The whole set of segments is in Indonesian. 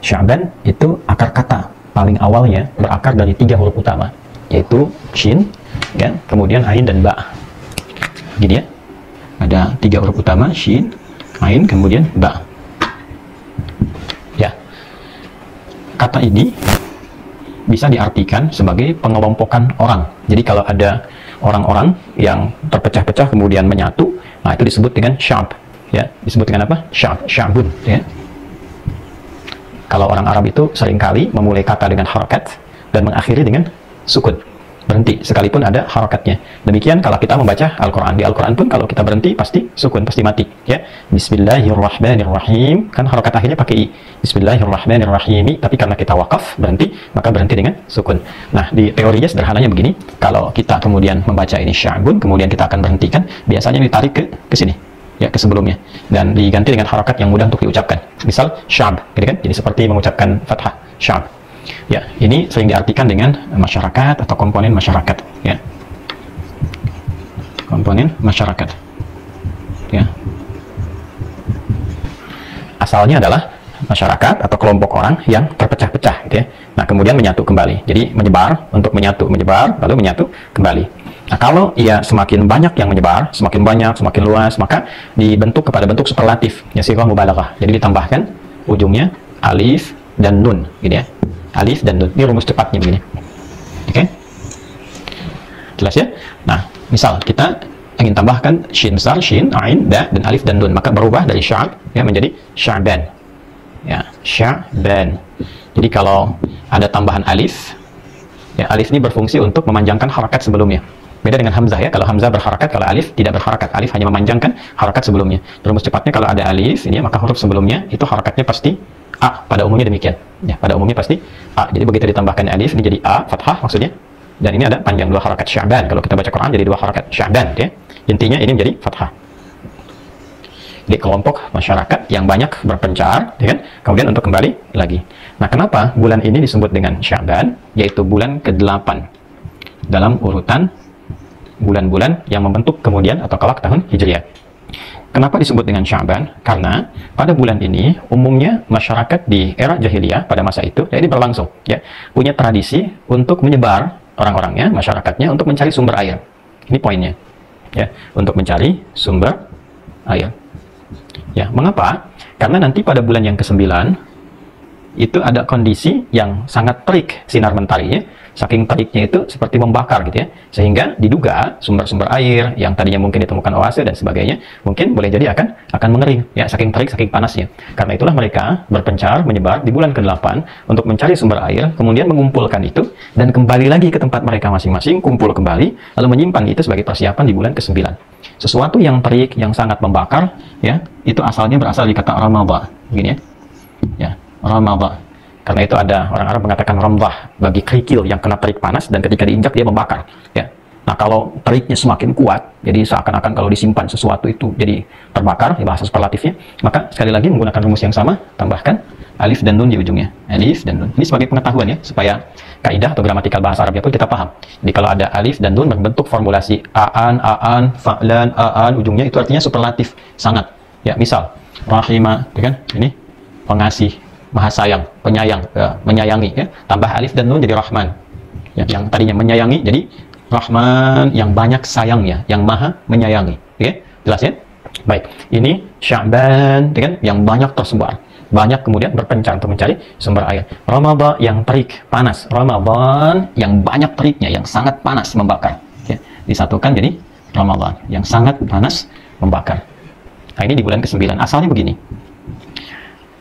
Sya'ban itu akar kata paling awalnya berakar dari 3 huruf utama, yaitu shin, ya, kemudian ain dan ba. Gini ya, ada 3 huruf utama, shin, ain, kemudian ba. Ya, kata ini bisa diartikan sebagai pengelompokan orang. Jadi kalau ada orang-orang yang terpecah-pecah kemudian menyatu, nah itu disebut dengan sya'b, ya, disebut dengan apa? Sya'bun, ya. Kalau orang Arab itu seringkali memulai kata dengan harakat dan mengakhiri dengan sukun, berhenti sekalipun ada harakatnya. Demikian kalau kita membaca Al-Quran, di Al-Quran pun kalau kita berhenti pasti sukun, pasti mati, ya. Bismillahirrahmanirrahim, kan harakat akhirnya pakai i. Bismillahirrahmanirrahim, tapi karena kita wakaf berhenti, maka berhenti dengan sukun. Nah, di teorinya sederhananya begini, kalau kita kemudian membaca ini sya'bun, kemudian kita akan berhentikan, biasanya ditarik ke sini, ya, ke sebelumnya, dan diganti dengan harakat yang mudah untuk diucapkan. Misal sya'b, gitu kan? Jadi seperti mengucapkan fathah, sya'b. Ya, ini sering diartikan dengan masyarakat atau komponen masyarakat, ya. Komponen masyarakat. Ya. Asalnya adalah masyarakat atau kelompok orang yang terpecah-pecah, gitu ya. Nah, kemudian menyatu kembali. Jadi menyebar untuk menyatu, menyebar lalu menyatu kembali. Nah, kalau ia semakin banyak yang menyebar, semakin banyak, semakin luas, maka dibentuk kepada bentuk superlatif, ya, sighah mubalaghah. Jadi ditambahkan ujungnya alif dan nun, gitu ya. Alif dan nun. Ini rumus cepatnya begini. Oke? Jelas ya? Nah, misal kita ingin tambahkan shin besar, shin, ain, da, dan alif dan nun, maka berubah dari sya'b, ya, menjadi sya'ban. Ya, sya'ban. Jadi kalau ada tambahan alif, ya, alif ini berfungsi untuk memanjangkan harakat sebelumnya. Beda dengan hamzah, ya. Kalau hamzah berharakat, kalau alif tidak berharakat. Alif hanya memanjangkan harakat sebelumnya. Rumus cepatnya kalau ada alif ini, maka huruf sebelumnya itu harakatnya pasti a. Pada umumnya demikian. Ya, pada umumnya pasti a. Jadi begitu ditambahkan alif ini jadi a, fathah maksudnya. Dan ini ada panjang 2 harakat sya'ban. Kalau kita baca Quran jadi 2 harakat sya'ban, ya. Intinya ini menjadi fathah. Di kelompok masyarakat yang banyak berpencar, ya kan? Kemudian untuk kembali lagi. Nah, kenapa bulan ini disebut dengan Sya'ban, yaitu bulan ke-8 dalam urutan bulan-bulan yang membentuk kemudian atau kelak tahun Hijriah. Kenapa disebut dengan Sya'ban? Karena pada bulan ini umumnya masyarakat di era jahiliyah pada masa itu, ya, ini berlangsung, ya, punya tradisi untuk menyebar orang-orangnya, masyarakatnya untuk mencari sumber air. Ini poinnya, ya, untuk mencari sumber air. Ya, mengapa? Karena nanti pada bulan yang ke-9 itu ada kondisi yang sangat terik sinar mentarinya, saking teriknya itu seperti membakar, gitu ya, sehingga diduga sumber-sumber air yang tadinya mungkin ditemukan oase dan sebagainya mungkin boleh jadi akan mengering, ya, saking terik, saking panasnya. Karena itulah mereka berpencar menyebar di bulan ke-8 untuk mencari sumber air, kemudian mengumpulkan itu dan kembali lagi ke tempat mereka masing-masing, kumpul kembali lalu menyimpan itu sebagai persiapan di bulan ke-9. Sesuatu yang terik, yang sangat membakar, ya, itu asalnya berasal dari kata ramadha, begini, ya. Ya, ramadha. Karena itu ada orang Arab mengatakan ramdah bagi kerikil yang kena terik panas dan ketika diinjak dia membakar, ya. Nah, kalau teriknya semakin kuat, jadi seakan-akan kalau disimpan sesuatu itu jadi terbakar, di bahasa superlatifnya, maka sekali lagi menggunakan rumus yang sama, tambahkan alif dan nun di ujungnya. Alif dan nun. Ini sebagai pengetahuan, ya, supaya kaidah atau gramatikal bahasa Arabnya pun kita paham. Jadi kalau ada alif dan nun berbentuk formulasi aan, fa'lan, ujungnya itu artinya superlatif, sangat. Ya, misal rahimah, ya kan? Ini pengasih, maha sayang, penyayang, menyayangi, ya. Tambah alif dan nun jadi rahman. Ya, yang tadinya menyayangi jadi rahman, yang banyak sayangnya, yang maha menyayangi. Ya, jelas, ya? Baik, ini Sya'ban, ya kan? Yang banyak tersebar, banyak kemudian berpencar untuk mencari sumber air. Ramadhan yang terik, panas. Ramadhan yang banyak teriknya, yang sangat panas, membakar. Ya, disatukan jadi Ramadhan yang sangat panas, membakar. Nah, ini di bulan ke-9. Asalnya begini.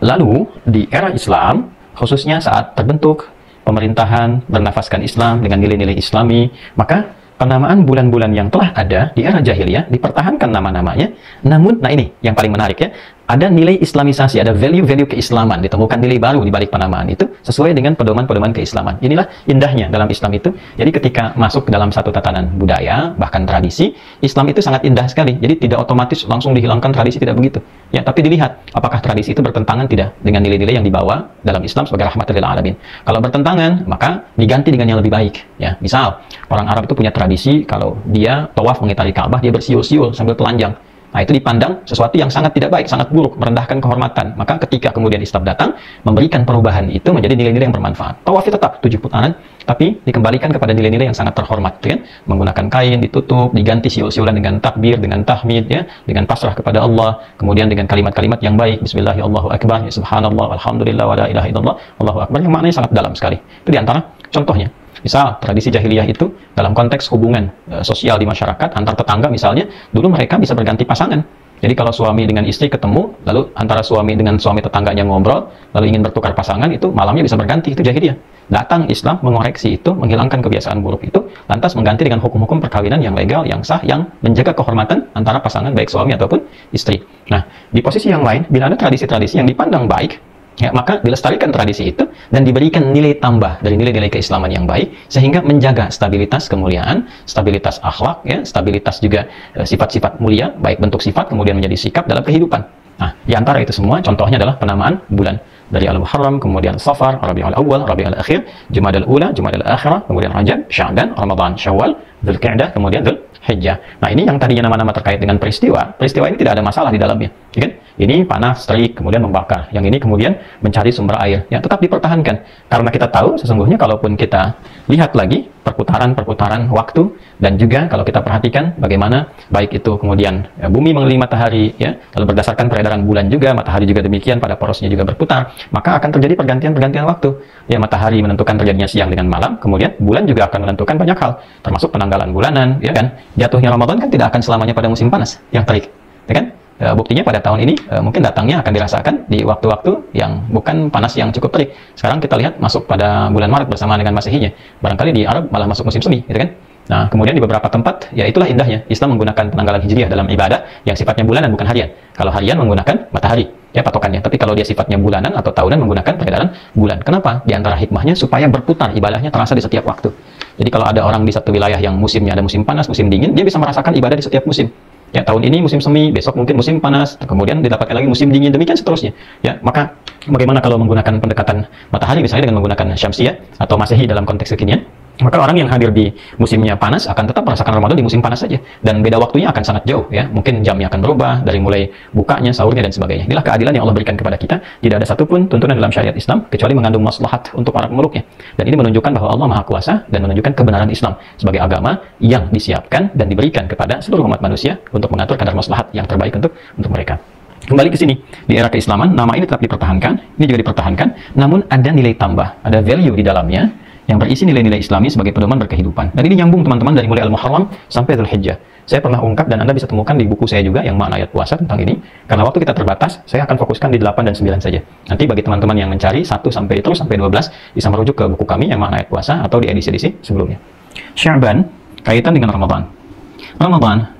Lalu di era Islam, khususnya saat terbentuk pemerintahan bernafaskan Islam dengan nilai-nilai Islami, maka penamaan bulan-bulan yang telah ada di era jahiliyah dipertahankan nama-namanya. Namun, nah ini yang paling menarik, ya, ada nilai islamisasi, ada value-value keislaman, ditemukan nilai baru di balik penamaan itu sesuai dengan pedoman-pedoman keislaman. Inilah indahnya dalam Islam itu. Jadi ketika masuk ke dalam satu tatanan budaya, bahkan tradisi, Islam itu sangat indah sekali. Jadi tidak otomatis langsung dihilangkan tradisi, tidak begitu. Ya, tapi dilihat apakah tradisi itu bertentangan tidak dengan nilai-nilai yang dibawa dalam Islam sebagai rahmatan lil alamin. Kalau bertentangan, maka diganti dengan yang lebih baik. Ya, misal orang Arab itu punya tradisi kalau dia tawaf mengitari Ka'bah, dia bersiul-siul sambil telanjang. Nah, itu dipandang sesuatu yang sangat tidak baik, sangat buruk, merendahkan kehormatan. Maka ketika kemudian Islam datang, memberikan perubahan itu menjadi nilai-nilai yang bermanfaat. Tawaf tetap 7 putaran, tapi dikembalikan kepada nilai-nilai yang sangat terhormat, gitu kan? Menggunakan kain ditutup, diganti siul-siulan dengan takbir, dengan tahmid, ya, dengan pasrah kepada Allah, kemudian dengan kalimat-kalimat yang baik, Bismillah, Allahu Akbar, ya, Subhanallah, Alhamdulillah, wa la ilaha illallah, Allahu Akbar, yang maknanya sangat dalam sekali. Itu diantara contohnya. Misal, tradisi jahiliyah itu dalam konteks hubungan sosial di masyarakat, antar tetangga misalnya, dulu mereka bisa berganti pasangan. Jadi kalau suami dengan istri ketemu, lalu antara suami dengan suami tetangganya ngobrol, lalu ingin bertukar pasangan, itu malamnya bisa berganti, itu jahiliyah. Datang Islam mengoreksi itu, menghilangkan kebiasaan buruk itu, lantas mengganti dengan hukum-hukum perkawinan yang legal, yang sah, yang menjaga kehormatan antara pasangan, baik suami ataupun istri. Nah, di posisi yang lain, bila ada tradisi-tradisi yang dipandang baik, ya, maka dilestarikan tradisi itu dan diberikan nilai tambah dari nilai-nilai keislaman yang baik sehingga menjaga stabilitas kemuliaan, stabilitas akhlak, ya, stabilitas juga sifat-sifat mulia, baik bentuk sifat kemudian menjadi sikap dalam kehidupan. Nah, di antara itu semua contohnya adalah penamaan bulan dari Al-Muharram, kemudian Safar, Rabiul Awal, Rabiul Akhir, Jumadal Ula, Jumadal Akhirah, kemudian Rajab, Sya'ban, Ramadan, Syawal, Dzulqa'dah, kemudian Dzulhijjah. Nah, ini yang tadinya nama-nama terkait dengan peristiwa. Peristiwa ini tidak ada masalah di dalamnya, ya kan? Ini panas, terik, kemudian membakar. Yang ini kemudian mencari sumber air. Ya, tetap dipertahankan. Karena kita tahu sesungguhnya kalaupun kita lihat lagi perputaran-perputaran waktu, dan juga kalau kita perhatikan bagaimana baik itu kemudian bumi mengelilingi matahari, ya, lalu berdasarkan peredaran bulan juga, matahari juga demikian pada porosnya juga berputar, maka akan terjadi pergantian-pergantian waktu. Ya, matahari menentukan terjadinya siang dengan malam, kemudian bulan juga akan menentukan banyak hal, termasuk penanggalan bulanan, ya kan? Jatuhnya Ramadan kan tidak akan selamanya pada musim panas yang terik, ya kan? Buktinya pada tahun ini mungkin datangnya akan dirasakan di waktu-waktu yang bukan panas yang cukup terik. Sekarang kita lihat masuk pada bulan Maret bersama dengan Masehinya. Barangkali di Arab malah masuk musim semi, gitu kan? Nah, kemudian di beberapa tempat, ya itulah indahnya Islam menggunakan penanggalan hijriah dalam ibadah yang sifatnya bulanan bukan harian. Kalau harian menggunakan matahari, ya patokannya. Tapi kalau dia sifatnya bulanan atau tahunan menggunakan peredaran bulan. Kenapa? Di antara hikmahnya supaya berputar ibadahnya terasa di setiap waktu. Jadi kalau ada orang di satu wilayah yang musimnya ada musim panas, musim dingin, dia bisa merasakan ibadah di setiap musim. Ya, tahun ini musim semi, besok mungkin musim panas, kemudian didapatkan lagi musim dingin, demikian seterusnya. Ya, maka bagaimana kalau menggunakan pendekatan matahari misalnya dengan menggunakan syamsiyah atau masehi dalam konteks kekinian? Maka orang yang hadir di musimnya panas akan tetap merasakan Ramadan di musim panas saja, dan beda waktunya akan sangat jauh, ya. Mungkin jamnya akan berubah dari mulai bukanya, sahurnya, dan sebagainya. Inilah keadilan yang Allah berikan kepada kita. Tidak ada satupun tuntunan dalam syariat Islam kecuali mengandung maslahat untuk para pemeluknya. Dan ini menunjukkan bahwa Allah Maha Kuasa dan menunjukkan kebenaran Islam sebagai agama yang disiapkan dan diberikan kepada seluruh umat manusia untuk mengatur kadar maslahat yang terbaik untuk mereka. Kembali ke sini, di era keislaman, nama ini tetap dipertahankan, ini juga dipertahankan, namun ada nilai tambah, ada value di dalamnya yang berisi nilai-nilai Islami sebagai pedoman berkehidupan. Dan ini nyambung teman-teman dari mulai Al-Muharram sampai Dzulhijjah. Saya pernah ungkap dan Anda bisa temukan di buku saya juga yang makna ayat puasa tentang ini. Karena waktu kita terbatas, saya akan fokuskan di 8 dan 9 saja. Nanti bagi teman-teman yang mencari 1 sampai 12 bisa merujuk ke buku kami yang makna ayat puasa atau di edisi-edisi sebelumnya. Sya'ban kaitan dengan Ramadan. Ramadan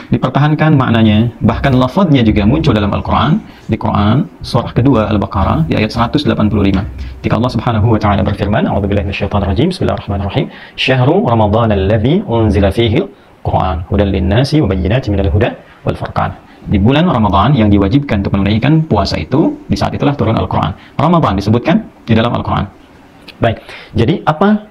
dipertahankan maknanya, bahkan lafadznya juga muncul dalam Al-Quran, di Quran surah kedua Al-Baqarah di ayat 185. Ketika Allah Subhanahu wa taala berfirman, a'udzubillahi minasyaitonir rajim, bismillahirrahmanirrahim, syahrul ramadhan alladzi unzila fihi al-Quran hudan lin-nasi wa bayyinatin minal huda wal furqan. Di bulan Ramadan yang diwajibkan untuk menunaikan puasa itu, di saat itulah turun Al-Quran. Ramadan disebutkan di dalam Al-Quran. Baik, jadi apa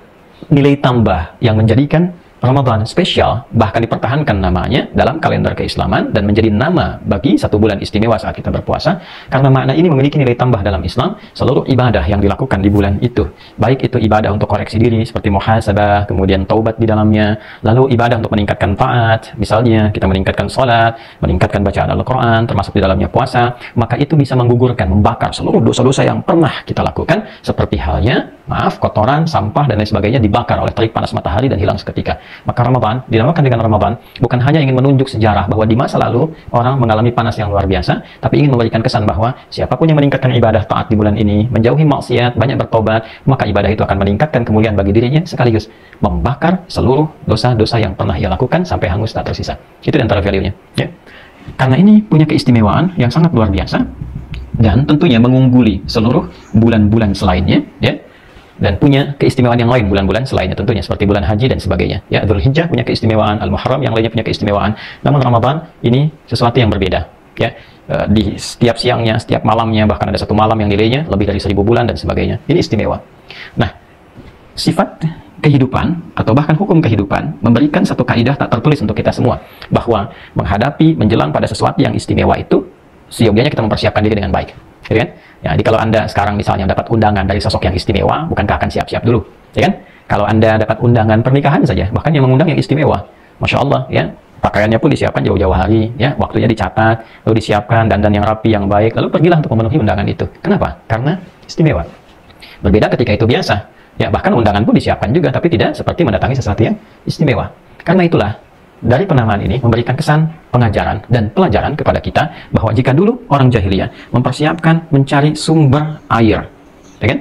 nilai tambah yang menjadikan Ramadan spesial, bahkan dipertahankan namanya dalam kalender keislaman dan menjadi nama bagi satu bulan istimewa saat kita berpuasa, karena makna ini memiliki nilai tambah dalam Islam. Seluruh ibadah yang dilakukan di bulan itu, baik itu ibadah untuk koreksi diri seperti muhasabah, kemudian taubat di dalamnya, lalu ibadah untuk meningkatkan taat, misalnya kita meningkatkan sholat, meningkatkan bacaan Al-Quran, termasuk di dalamnya puasa, maka itu bisa menggugurkan, membakar seluruh dosa-dosa yang pernah kita lakukan, seperti halnya kotoran, sampah, dan lain sebagainya dibakar oleh terik panas matahari dan hilang seketika. Maka Ramadan, dinamakan dengan Ramadan, bukan hanya ingin menunjuk sejarah bahwa di masa lalu orang mengalami panas yang luar biasa, tapi ingin memberikan kesan bahwa siapapun yang meningkatkan ibadah taat di bulan ini, menjauhi maksiat, banyak bertobat, maka ibadah itu akan meningkatkan kemuliaan bagi dirinya, sekaligus membakar seluruh dosa-dosa yang pernah ia lakukan sampai hangus tak tersisa. Itu di antara value-nya. Ya. Karena ini punya keistimewaan yang sangat luar biasa, dan tentunya mengungguli seluruh bulan-bulan selainnya, ya. Dan punya keistimewaan yang lain bulan-bulan selainnya tentunya, seperti bulan haji dan sebagainya. Ya, Dzulhijjah punya keistimewaan, Al-Muharram yang lainnya punya keistimewaan. Namun Ramadan ini sesuatu yang berbeda. Ya, di setiap siangnya, setiap malamnya, bahkan ada satu malam yang nilainya lebih dari 1000 bulan dan sebagainya. Ini istimewa. Nah, sifat kehidupan atau bahkan hukum kehidupan memberikan satu kaidah tak tertulis untuk kita semua, bahwa menghadapi menjelang pada sesuatu yang istimewa itu seyogianya kita mempersiapkan diri dengan baik, gitu kan? Ya, jadi kalau Anda sekarang misalnya dapat undangan dari sosok yang istimewa, bukankah akan siap-siap dulu, ya kan? Kalau Anda dapat undangan pernikahan saja, bahkan yang mengundang yang istimewa, Masya Allah, ya, pakaiannya pun disiapkan jauh-jauh hari, ya, waktunya dicatat, lalu disiapkan dandan yang rapi, yang baik, lalu pergilah untuk memenuhi undangan itu. Kenapa? Karena istimewa. Berbeda ketika itu biasa, ya, bahkan undangan pun disiapkan juga, tapi tidak seperti mendatangi sesuatu yang istimewa. Karena itulah, dari penamaan ini memberikan kesan pengajaran dan pelajaran kepada kita bahwa jika dulu orang jahiliyah mempersiapkan mencari sumber air, ya kan,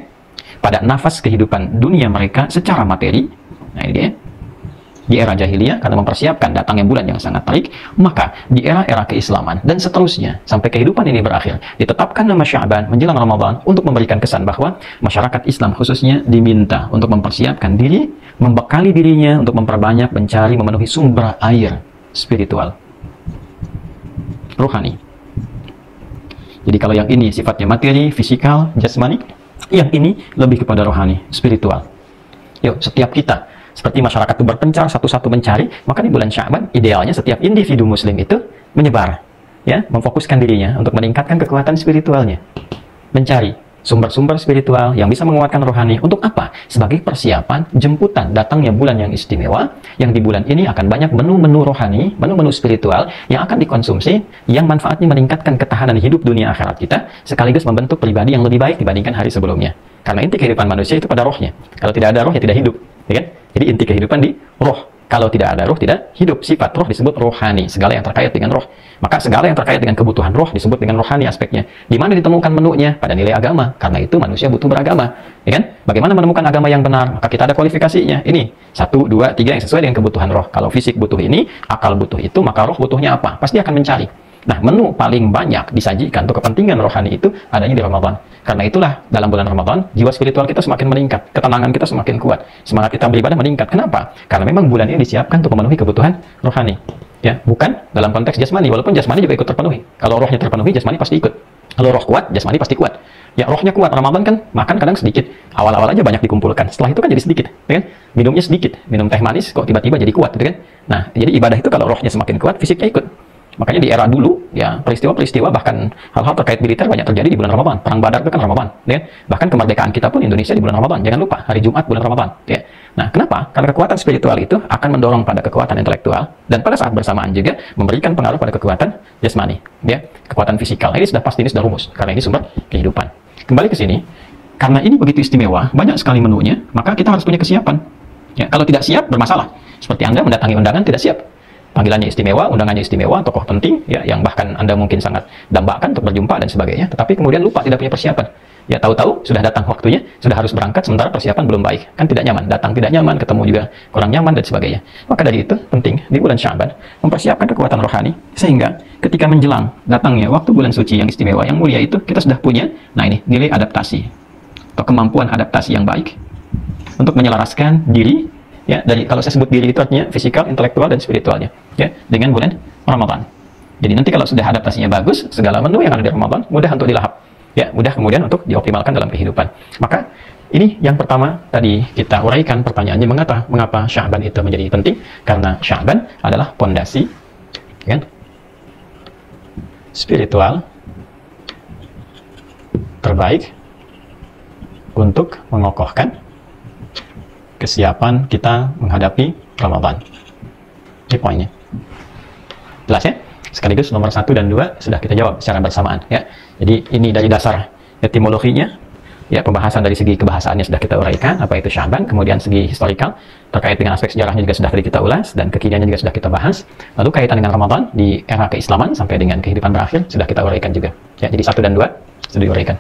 pada nafas kehidupan dunia mereka secara materi, nah ini dia, di era jahiliyah karena mempersiapkan datangnya bulan yang sangat terik, maka di era-era keislaman dan seterusnya sampai kehidupan ini berakhir, ditetapkan nama Sya'ban menjelang Ramadan untuk memberikan kesan bahwa masyarakat Islam khususnya diminta untuk mempersiapkan diri, membekali dirinya untuk memperbanyak, mencari, memenuhi sumber air spiritual, rohani. Jadi kalau yang ini sifatnya materi, fisikal, jasmani, yang ini lebih kepada rohani, spiritual. Yuk, setiap kita seperti masyarakat itu berpencar satu-satu mencari, maka di bulan Sya'ban idealnya setiap individu muslim itu menyebar, ya, memfokuskan dirinya untuk meningkatkan kekuatan spiritualnya, mencari sumber-sumber spiritual yang bisa menguatkan rohani. Untuk apa? Sebagai persiapan jemputan datangnya bulan yang istimewa, yang di bulan ini akan banyak menu-menu rohani, menu-menu spiritual yang akan dikonsumsi, yang manfaatnya meningkatkan ketahanan hidup dunia akhirat kita, sekaligus membentuk pribadi yang lebih baik dibandingkan hari sebelumnya. Karena inti kehidupan manusia itu pada rohnya. Kalau tidak ada roh, ya tidak hidup, ya kan? Jadi inti kehidupan di roh. Kalau tidak ada roh, tidak hidup. Sifat roh disebut rohani, segala yang terkait dengan roh. Maka segala yang terkait dengan kebutuhan roh disebut dengan rohani aspeknya. Di mana ditemukan menunya? Pada nilai agama. Karena itu manusia butuh beragama, ya kan? Bagaimana menemukan agama yang benar? Maka kita ada kualifikasinya. Ini 1, 2, 3 yang sesuai dengan kebutuhan roh. Kalau fisik butuh ini, akal butuh itu, maka roh butuhnya apa? Pasti akan mencari. Nah, menu paling banyak disajikan untuk kepentingan rohani itu adanya di Ramadan. Karena itulah dalam bulan Ramadan jiwa spiritual kita semakin meningkat, ketenangan kita semakin kuat, semangat kita beribadah meningkat. Kenapa? Karena memang bulan ini disiapkan untuk memenuhi kebutuhan rohani, ya, bukan dalam konteks jasmani. Walaupun jasmani juga ikut terpenuhi. Kalau rohnya terpenuhi, jasmani pasti ikut. Kalau roh kuat, jasmani pasti kuat. Ya, rohnya kuat. Ramadan kan makan kadang sedikit, awal-awal aja banyak dikumpulkan, setelah itu kan jadi sedikit, ya kan? Minumnya sedikit, minum teh manis kok tiba-tiba jadi kuat, gitu kan? Nah, jadi ibadah itu kalau rohnya semakin kuat, fisiknya ikut. Makanya di era dulu, ya, peristiwa-peristiwa bahkan hal-hal terkait militer banyak terjadi di bulan Ramadan. Perang Badar itu kan Ramadan, ya. Bahkan kemerdekaan kita pun Indonesia di bulan Ramadan. Jangan lupa, hari Jumat bulan Ramadan, ya. Nah, kenapa? Karena kekuatan spiritual itu akan mendorong pada kekuatan intelektual dan pada saat bersamaan juga memberikan pengaruh pada kekuatan jasmani, ya, kekuatan fisikal. Ini sudah pasti, ini sudah rumus, karena ini sumber kehidupan. Kembali ke sini, karena ini begitu istimewa, banyak sekali menunya, maka kita harus punya kesiapan. Ya, kalau tidak siap bermasalah. Seperti Anda mendatangi undangan tidak siap. Panggilannya istimewa, undangannya istimewa, tokoh penting, ya, yang bahkan Anda mungkin sangat dambakan untuk berjumpa dan sebagainya, tetapi kemudian lupa tidak punya persiapan. Ya, tahu-tahu sudah datang waktunya, sudah harus berangkat, sementara persiapan belum baik. Kan tidak nyaman, datang tidak nyaman, ketemu juga kurang nyaman, dan sebagainya. Maka dari itu, penting di bulan Sya'ban mempersiapkan kekuatan rohani, sehingga ketika menjelang datangnya waktu bulan suci yang istimewa, yang mulia itu, kita sudah punya, nah ini, nilai adaptasi, atau kemampuan adaptasi yang baik, untuk menyelaraskan diri, ya, dari, kalau saya sebut diri itu artinya fisikal, intelektual, dan spiritualnya, ya, dengan bulan Ramadan. Jadi nanti kalau sudah adaptasinya bagus, segala menu yang ada di Ramadan mudah untuk dilahap, ya, mudah kemudian untuk dioptimalkan dalam kehidupan. Maka ini yang pertama tadi kita uraikan pertanyaannya, mengapa Sya'ban itu menjadi penting? Karena Sya'ban adalah pondasi, kan, spiritual terbaik untuk mengokohkan kesiapan kita menghadapi Ramadan. Ini poinnya. Jelas, ya? Sekaligus nomor 1 dan 2 sudah kita jawab secara bersamaan, ya. Jadi ini dari dasar etimologinya, ya, pembahasan dari segi kebahasaannya sudah kita uraikan, apa itu Sya'ban, kemudian segi historikal terkait dengan aspek sejarahnya juga sudah tadi kita ulas, dan kekiniannya juga sudah kita bahas. Lalu kaitan dengan Ramadan di era keislaman sampai dengan kehidupan berakhir sudah kita uraikan juga. Ya, jadi 1 dan 2 sudah diuraikan.